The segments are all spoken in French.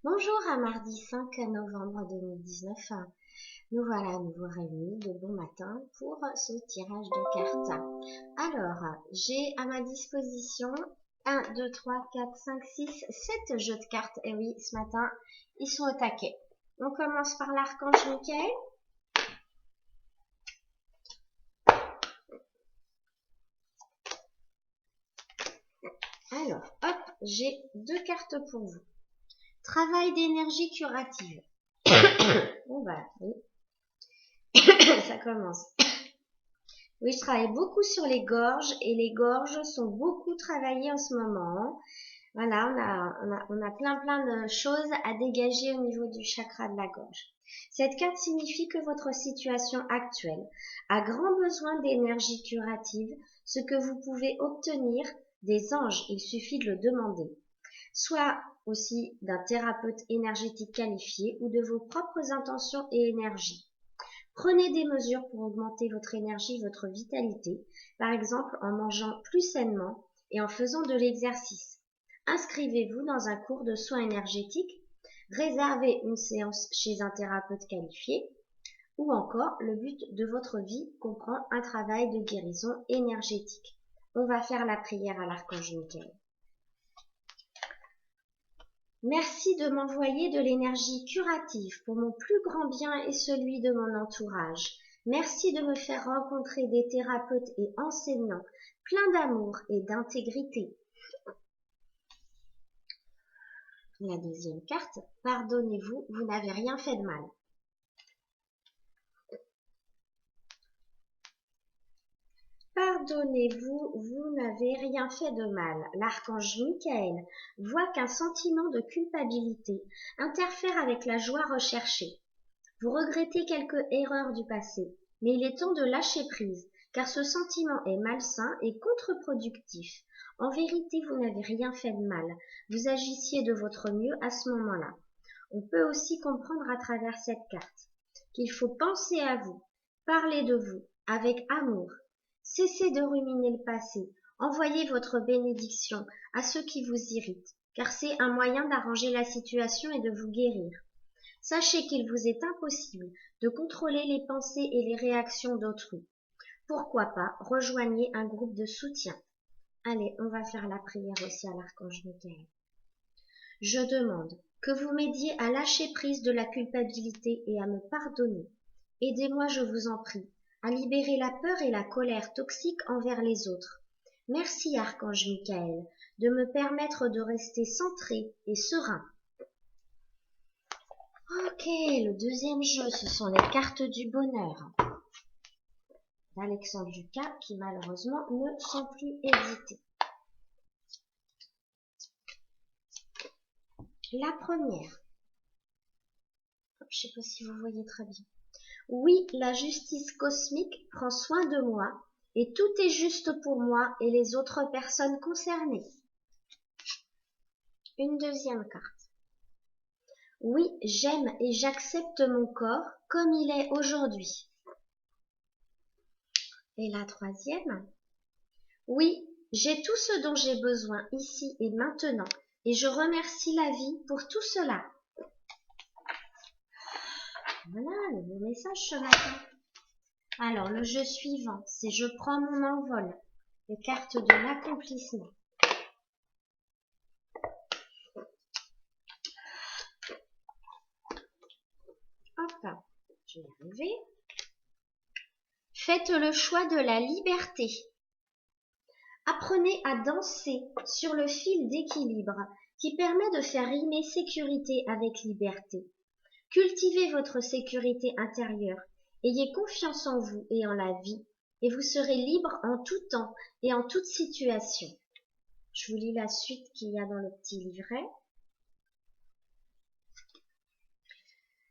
Bonjour à mardi 5 novembre 2019. Nous voilà à nouveau réunis de bon matin pour ce tirage de cartes. Alors, j'ai à ma disposition 1, 2, 3, 4, 5, 6, 7 jeux de cartes. Et oui, ce matin, ils sont au taquet. On commence par l'archange Michael. Alors, hop, j'ai 2 cartes pour vous. Travail d'énergie curative. Bon bah, oui. Ça commence. Oui, je travaille beaucoup sur les gorges et les gorges sont beaucoup travaillées en ce moment. Voilà, on a plein de choses à dégager au niveau du chakra de la gorge. Cette carte signifie que votre situation actuelle a grand besoin d'énergie curative, ce que vous pouvez obtenir des anges, il suffit de le demander, soit aussi d'un thérapeute énergétique qualifié ou de vos propres intentions et énergies. Prenez des mesures pour augmenter votre énergie, votre vitalité, par exemple en mangeant plus sainement et en faisant de l'exercice. Inscrivez-vous dans un cours de soins énergétiques, réservez une séance chez un thérapeute qualifié, ou encore le but de votre vie comprend un travail de guérison énergétique. On va faire la prière à l'archange Michael. Merci de m'envoyer de l'énergie curative pour mon plus grand bien et celui de mon entourage. Merci de me faire rencontrer des thérapeutes et enseignants pleins d'amour et d'intégrité. La deuxième carte, pardonnez-vous, vous n'avez rien fait de mal. Pardonnez-vous, vous n'avez rien fait de mal. L'archange Michael voit qu'un sentiment de culpabilité interfère avec la joie recherchée. Vous regrettez quelques erreurs du passé, mais il est temps de lâcher prise, car ce sentiment est malsain et contre-productif. En vérité, vous n'avez rien fait de mal. Vous agissiez de votre mieux à ce moment-là. On peut aussi comprendre à travers cette carte qu'il faut penser à vous, parler de vous, avec amour. Cessez de ruminer le passé. Envoyez votre bénédiction à ceux qui vous irritent, car c'est un moyen d'arranger la situation et de vous guérir. Sachez qu'il vous est impossible de contrôler les pensées et les réactions d'autrui. Pourquoi pas rejoignez un groupe de soutien. Allez, on va faire la prière aussi à l'archange Michael. Je demande que vous m'aidiez à lâcher prise de la culpabilité et à me pardonner. Aidez-moi, je vous en prie, à libérer la peur et la colère toxiques envers les autres. Merci, archange Michael, de me permettre de rester centré et serein. Ok, le deuxième jeu, ce sont les cartes du bonheur d'Alexandre Ducas qui malheureusement ne sont plus éditées. La première, je ne sais pas si vous voyez très bien. Oui, la justice cosmique prend soin de moi et tout est juste pour moi et les autres personnes concernées. Une deuxième carte. Oui, j'aime et j'accepte mon corps comme il est aujourd'hui. Et la troisième. Oui, j'ai tout ce dont j'ai besoin ici et maintenant et je remercie la vie pour tout cela. Voilà le beau message ce matin. Alors, le jeu suivant, c'est je prends mon envol. Les cartes de l'accomplissement. Hop, je vais y arriver. Faites le choix de la liberté. Apprenez à danser sur le fil d'équilibre qui permet de faire rimer sécurité avec liberté. Cultivez votre sécurité intérieure. Ayez confiance en vous et en la vie et vous serez libre en tout temps et en toute situation. Je vous lis la suite qu'il y a dans le petit livret.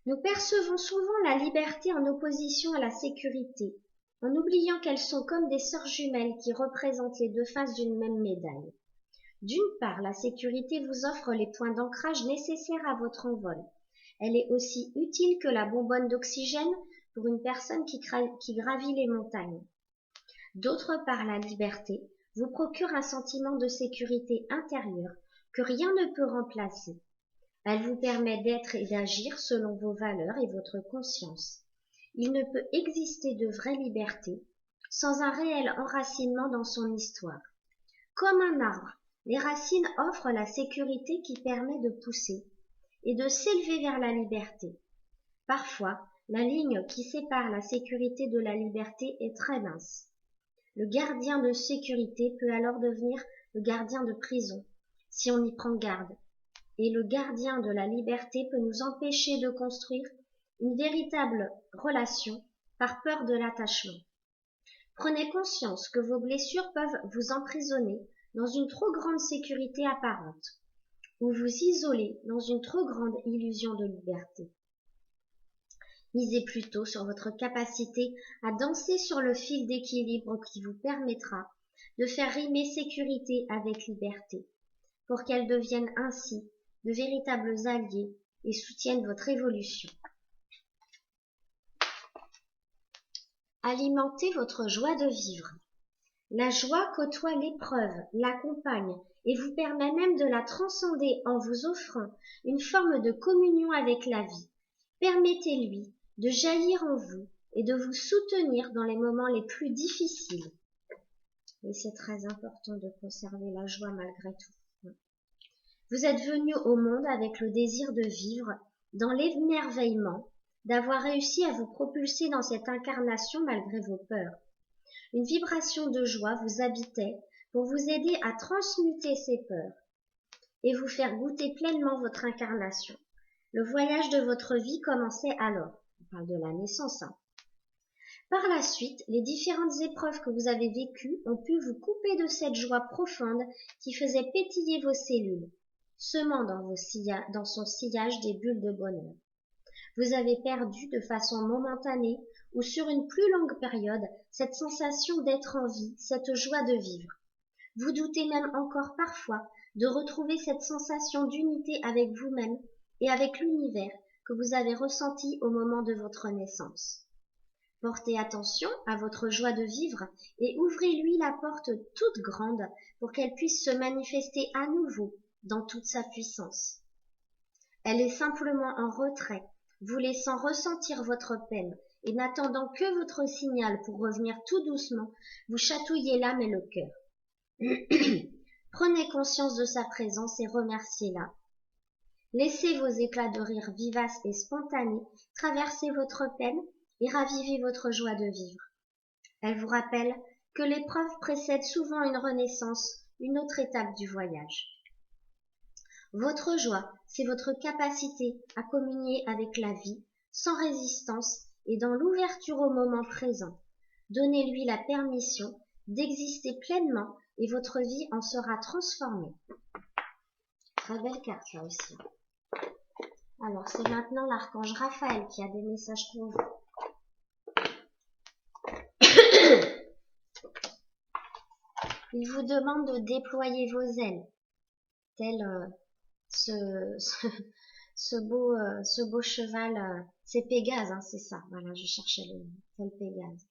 Nous percevons souvent la liberté en opposition à la sécurité, en oubliant qu'elles sont comme des sœurs jumelles qui représentent les deux faces d'une même médaille. D'une part, la sécurité vous offre les points d'ancrage nécessaires à votre envol. Elle est aussi utile que la bonbonne d'oxygène pour une personne qui gravit les montagnes. D'autre part, la liberté vous procure un sentiment de sécurité intérieure que rien ne peut remplacer. Elle vous permet d'être et d'agir selon vos valeurs et votre conscience. Il ne peut exister de vraie liberté sans un réel enracinement dans son histoire. Comme un arbre, les racines offrent la sécurité qui permet de pousser et de s'élever vers la liberté. Parfois, la ligne qui sépare la sécurité de la liberté est très mince. Le gardien de sécurité peut alors devenir le gardien de prison, si on y prend garde. Et le gardien de la liberté peut nous empêcher de construire une véritable relation par peur de l'attachement. Prenez conscience que vos blessures peuvent vous emprisonner dans une trop grande sécurité apparente, ou vous isoler dans une trop grande illusion de liberté. Misez plutôt sur votre capacité à danser sur le fil d'équilibre qui vous permettra de faire rimer sécurité avec liberté, pour qu'elles deviennent ainsi de véritables alliés et soutiennent votre évolution. Alimentez votre joie de vivre. La joie côtoie l'épreuve, l'accompagne et vous permet même de la transcender en vous offrant une forme de communion avec la vie. Permettez-lui de jaillir en vous et de vous soutenir dans les moments les plus difficiles. Et c'est très important de conserver la joie malgré tout. Vous êtes venu au monde avec le désir de vivre, dans l'émerveillement, d'avoir réussi à vous propulser dans cette incarnation malgré vos peurs. Une vibration de joie vous habitait pour vous aider à transmuter ces peurs et vous faire goûter pleinement votre incarnation. Le voyage de votre vie commençait alors. On parle de la naissance. Par la suite, les différentes épreuves que vous avez vécues ont pu vous couper de cette joie profonde qui faisait pétiller vos cellules, semant dans son sillage des bulles de bonheur. Vous avez perdu de façon momentanée ou sur une plus longue période cette sensation d'être en vie, cette joie de vivre. Vous doutez même encore parfois de retrouver cette sensation d'unité avec vous-même et avec l'univers que vous avez ressenti au moment de votre naissance. Portez attention à votre joie de vivre et ouvrez-lui la porte toute grande pour qu'elle puisse se manifester à nouveau dans toute sa puissance. Elle est simplement en retrait, vous laissant ressentir votre peine et n'attendant que votre signal pour revenir tout doucement, vous chatouiller l'âme et le cœur. Prenez conscience de sa présence et remerciez-la. Laissez vos éclats de rire vivaces et spontanés traverser votre peine et ravivez votre joie de vivre. Elle vous rappelle que l'épreuve précède souvent une renaissance, une autre étape du voyage. Votre joie, c'est votre capacité à communier avec la vie, sans résistance et dans l'ouverture au moment présent. Donnez-lui la permission d'exister pleinement et votre vie en sera transformée. Très belle carte là aussi. Alors c'est maintenant l'archange Raphaël qui a des messages pour vous. Il vous demande de déployer vos ailes, tel ce beau cheval, c'est Pégase, hein, c'est ça. Voilà, je cherchais tel Pégase.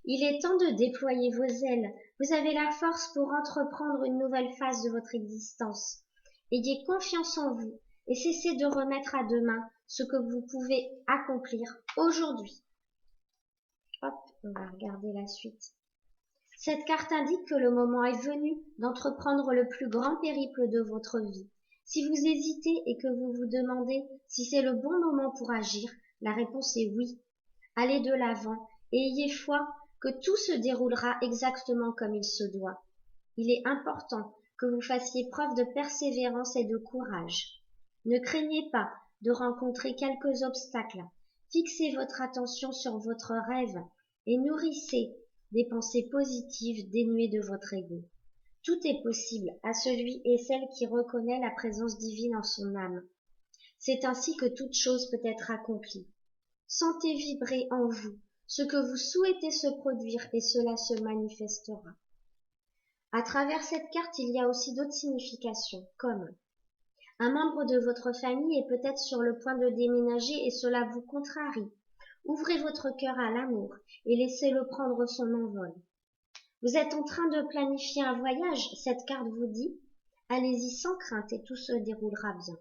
Il est temps de déployer vos ailes. Vous avez la force pour entreprendre une nouvelle phase de votre existence. Ayez confiance en vous et cessez de remettre à demain ce que vous pouvez accomplir aujourd'hui. Hop, on va regarder la suite. Cette carte indique que le moment est venu d'entreprendre le plus grand périple de votre vie. Si vous hésitez et que vous vous demandez si c'est le bon moment pour agir, la réponse est oui. Allez de l'avant et ayez foi que tout se déroulera exactement comme il se doit. Il est important que vous fassiez preuve de persévérance et de courage. Ne craignez pas de rencontrer quelques obstacles. Fixez votre attention sur votre rêve et nourrissez des pensées positives dénuées de votre ego. Tout est possible à celui et celle qui reconnaît la présence divine en son âme. C'est ainsi que toute chose peut être accomplie. Sentez vibrer en vous ce que vous souhaitez se produire et cela se manifestera. À travers cette carte, il y a aussi d'autres significations, comme un membre de votre famille est peut-être sur le point de déménager et cela vous contrarie. Ouvrez votre cœur à l'amour et laissez-le prendre son envol. Vous êtes en train de planifier un voyage, cette carte vous dit « Allez-y sans crainte et tout se déroulera bien ».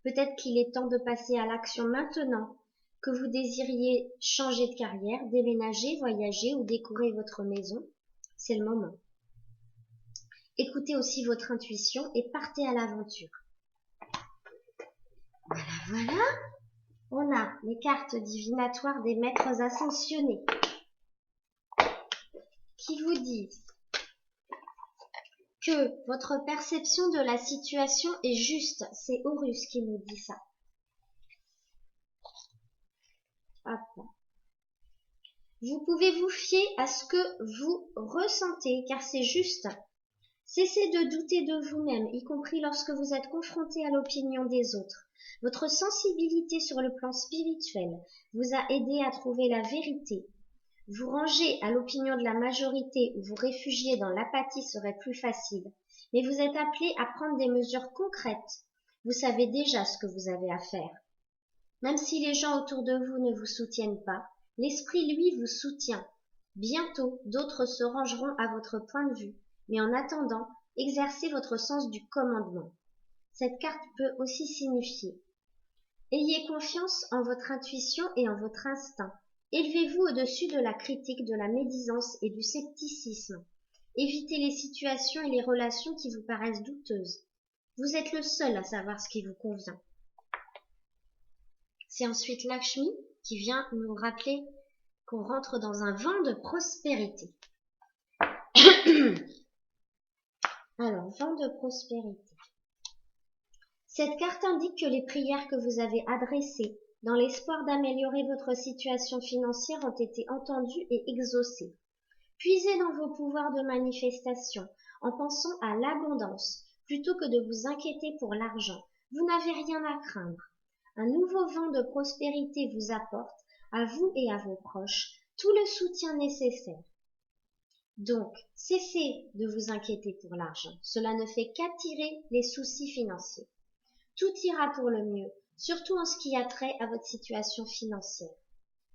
Peut-être qu'il est temps de passer à l'action maintenant que vous désiriez changer de carrière, déménager, voyager ou décorer votre maison. C'est le moment. Écoutez aussi votre intuition et partez à l'aventure. Voilà. On a les cartes divinatoires des maîtres ascensionnés qui vous disent que votre perception de la situation est juste. C'est Horus qui nous dit ça. Hop. Vous pouvez vous fier à ce que vous ressentez, car c'est juste. Cessez de douter de vous-même, y compris lorsque vous êtes confronté à l'opinion des autres. Votre sensibilité sur le plan spirituel vous a aidé à trouver la vérité. Vous ranger à l'opinion de la majorité ou vous réfugier dans l'apathie serait plus facile, mais vous êtes appelé à prendre des mesures concrètes. Vous savez déjà ce que vous avez à faire. Même si les gens autour de vous ne vous soutiennent pas, l'esprit, lui, vous soutient. Bientôt, d'autres se rangeront à votre point de vue, mais en attendant, exercez votre sens du commandement. Cette carte peut aussi signifier: ayez confiance en votre intuition et en votre instinct. Élevez-vous au-dessus de la critique, de la médisance et du scepticisme. Évitez les situations et les relations qui vous paraissent douteuses. Vous êtes le seul à savoir ce qui vous convient. C'est ensuite Lakshmi qui vient nous rappeler qu'on rentre dans un vent de prospérité. Alors, vent de prospérité. Cette carte indique que les prières que vous avez adressées dans l'espoir d'améliorer votre situation financière ont été entendues et exaucées. Puisez dans vos pouvoirs de manifestation en pensant à l'abondance plutôt que de vous inquiéter pour l'argent. Vous n'avez rien à craindre. Un nouveau vent de prospérité vous apporte, à vous et à vos proches, tout le soutien nécessaire. Donc, cessez de vous inquiéter pour l'argent. Cela ne fait qu'attirer les soucis financiers. Tout ira pour le mieux, surtout en ce qui a trait à votre situation financière.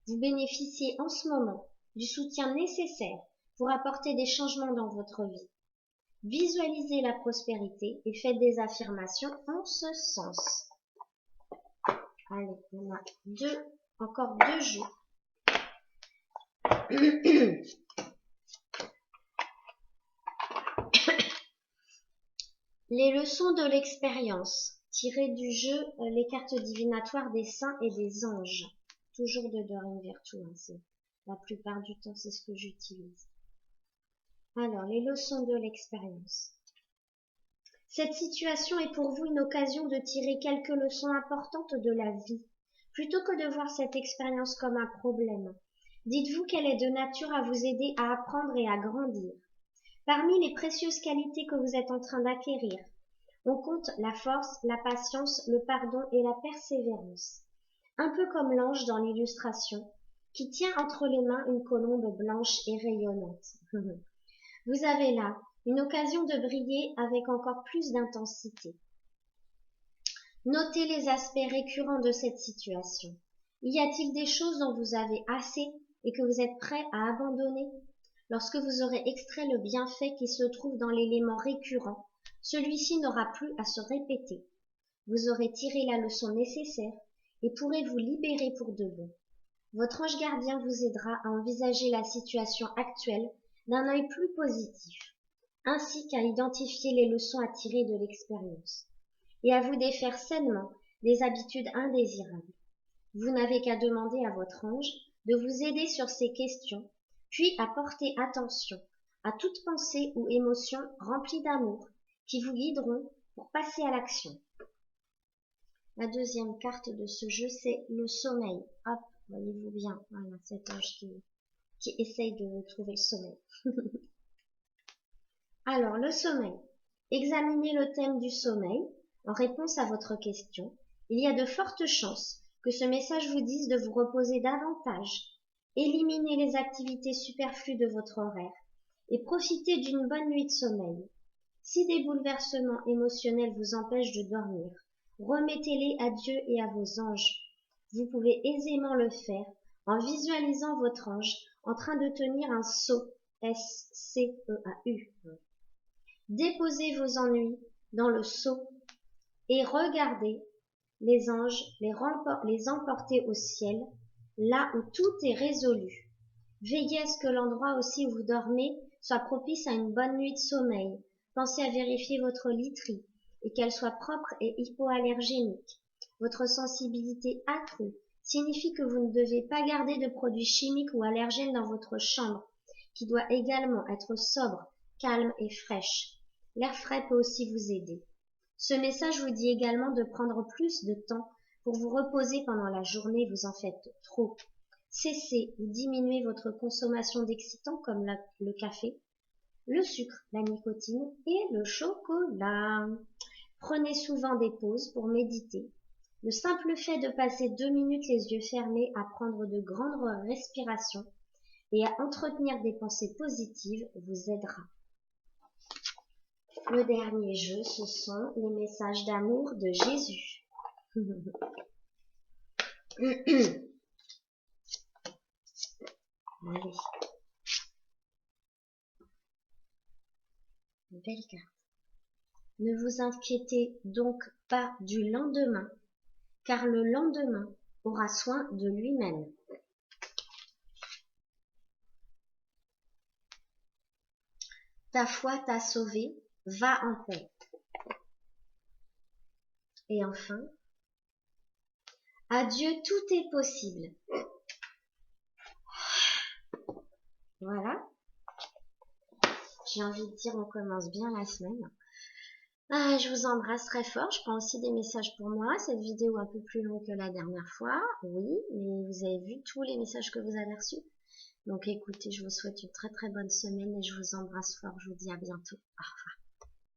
Vous bénéficiez en ce moment du soutien nécessaire pour apporter des changements dans votre vie. Visualisez la prospérité et faites des affirmations en ce sens. Allez, on a encore deux jours. Les leçons de l'expérience, tirées du jeu Les cartes divinatoires des saints et des anges. Toujours de Doreen Virtue, la plupart du temps c'est ce que j'utilise. Alors, les leçons de l'expérience. Cette situation est pour vous une occasion de tirer quelques leçons importantes de la vie. Plutôt que de voir cette expérience comme un problème, dites-vous qu'elle est de nature à vous aider à apprendre et à grandir. Parmi les précieuses qualités que vous êtes en train d'acquérir, on compte la force, la patience, le pardon et la persévérance. Un peu comme l'ange dans l'illustration, qui tient entre les mains une colombe blanche et rayonnante. Vous avez là une occasion de briller avec encore plus d'intensité. Notez les aspects récurrents de cette situation. Y a-t-il des choses dont vous avez assez et que vous êtes prêt à abandonner? Lorsque vous aurez extrait le bienfait qui se trouve dans l'élément récurrent, celui-ci n'aura plus à se répéter. Vous aurez tiré la leçon nécessaire et pourrez vous libérer pour de bon. Votre ange gardien vous aidera à envisager la situation actuelle d'un œil plus positif, ainsi qu'à identifier les leçons à tirer de l'expérience, et à vous défaire sainement des habitudes indésirables. Vous n'avez qu'à demander à votre ange de vous aider sur ces questions, puis à porter attention à toute pensée ou émotion remplie d'amour qui vous guideront pour passer à l'action. La deuxième carte de ce jeu, c'est le sommeil. Hop, voyez-vous bien, voilà, cet ange qui essaye de trouver le sommeil. Alors, le sommeil. Examinez le thème du sommeil en réponse à votre question. Il y a de fortes chances que ce message vous dise de vous reposer davantage. Éliminez les activités superflues de votre horaire et profitez d'une bonne nuit de sommeil. Si des bouleversements émotionnels vous empêchent de dormir, remettez-les à Dieu et à vos anges. Vous pouvez aisément le faire en visualisant votre ange en train de tenir un seau, S-C-E-A-U. Déposez vos ennuis dans le seau et regardez les anges, les emporter au ciel, là où tout est résolu. Veillez à ce que l'endroit aussi où vous dormez soit propice à une bonne nuit de sommeil. Pensez à vérifier votre literie et qu'elle soit propre et hypoallergénique. Votre sensibilité accrue signifie que vous ne devez pas garder de produits chimiques ou allergènes dans votre chambre, qui doit également être sobre, calme et fraîche. L'air frais peut aussi vous aider. Ce message vous dit également de prendre plus de temps pour vous reposer pendant la journée, vous en faites trop. Cessez ou diminuez votre consommation d'excitants comme le café, le sucre, la nicotine et le chocolat. Prenez souvent des pauses pour méditer. Le simple fait de passer 2 minutes les yeux fermés à prendre de grandes respirations et à entretenir des pensées positives vous aidera. Le dernier jeu, ce sont les messages d'amour de Jésus. Allez. Une belle carte. Ne vous inquiétez donc pas du lendemain, car le lendemain aura soin de lui-même. Ta foi t'a sauvé, va en paix. Et enfin, à Dieu tout est possible. Voilà. J'ai envie de dire, on commence bien la semaine. Ah, je vous embrasse très fort. Je prends aussi des messages pour moi. Cette vidéo un peu plus longue que la dernière fois. Oui, mais vous avez vu tous les messages que vous avez reçus. Donc écoutez, je vous souhaite une très très bonne semaine et je vous embrasse fort. Je vous dis à bientôt. Au revoir.